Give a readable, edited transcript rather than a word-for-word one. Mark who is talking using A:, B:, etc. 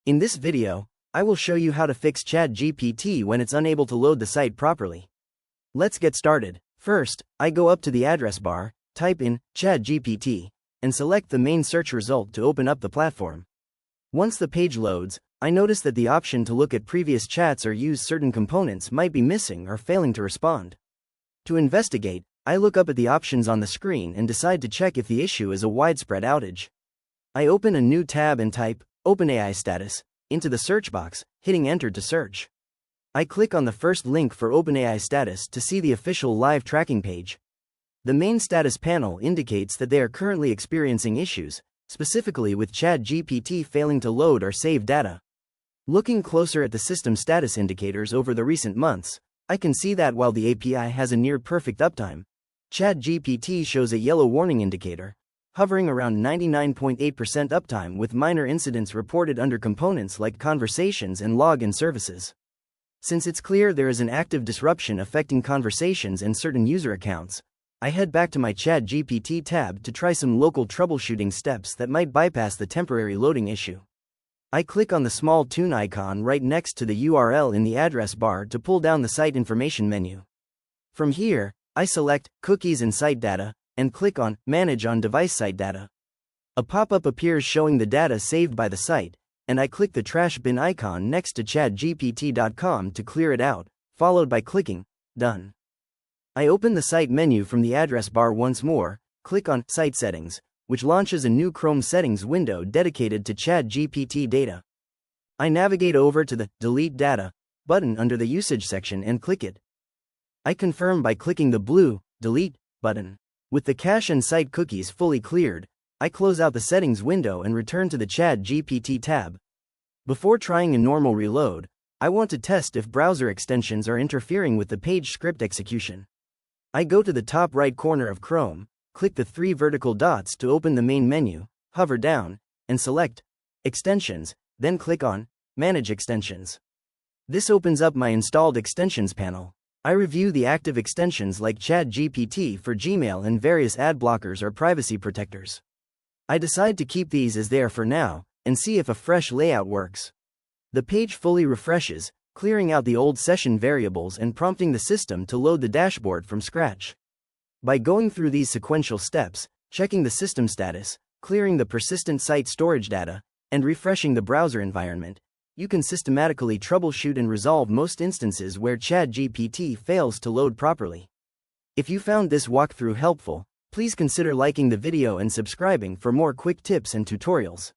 A: In this video, I will show you how to fix ChatGPT when it's unable to load the site properly. Let's get started. First, I go up to the address bar, type in ChatGPT, and select the main search result to open up the platform. Once the page loads, I notice that the option to look at previous chats or use certain components might be missing or failing to respond. To investigate, I look up at the options on the screen and decide to check if the issue is a widespread outage. I open a new tab and type OpenAI status into the search box, hitting enter to search. I click on the first link for OpenAI status to see the official live tracking page. The main status panel indicates that they are currently experiencing issues, specifically with ChatGPT failing to load or save data. Looking closer at the system status indicators over the recent months, I can see that while the API has a near-perfect uptime, ChatGPT shows a yellow warning indicator, hovering around 99.8% uptime with minor incidents reported under components like conversations and login services. Since it's clear there is an active disruption affecting conversations and certain user accounts, I head back to my ChatGPT tab to try some local troubleshooting steps that might bypass the temporary loading issue. I click on the small tune icon right next to the URL in the address bar to pull down the site information menu. From here, I select Cookies and Site Data, and click on Manage on Device Site Data. A pop-up appears showing the data saved by the site, and I click the trash bin icon next to chatgpt.com to clear it out, followed by clicking Done. I open the site menu from the address bar once more, click on Site Settings, which launches a new Chrome settings window dedicated to ChatGPT data. I navigate over to the Delete Data button under the Usage section and click it. I confirm by clicking the blue Delete button. With the cache and site cookies fully cleared, I close out the settings window and return to the ChatGPT tab. Before trying a normal reload, I want to test if browser extensions are interfering with the page script execution. I go to the top right corner of Chrome, click the three vertical dots to open the main menu, hover down, and select Extensions, then click on Manage Extensions. This opens up my installed extensions panel. I review the active extensions like ChatGPT for Gmail and various ad blockers or privacy protectors. I decide to keep these as they are for now, and see if a fresh layout works. The page fully refreshes, clearing out the old session variables and prompting the system to load the dashboard from scratch. By going through these sequential steps, checking the system status, clearing the persistent site storage data, and refreshing the browser environment, you can systematically troubleshoot and resolve most instances where ChatGPT fails to load properly. If you found this walkthrough helpful, please consider liking the video and subscribing for more quick tips and tutorials.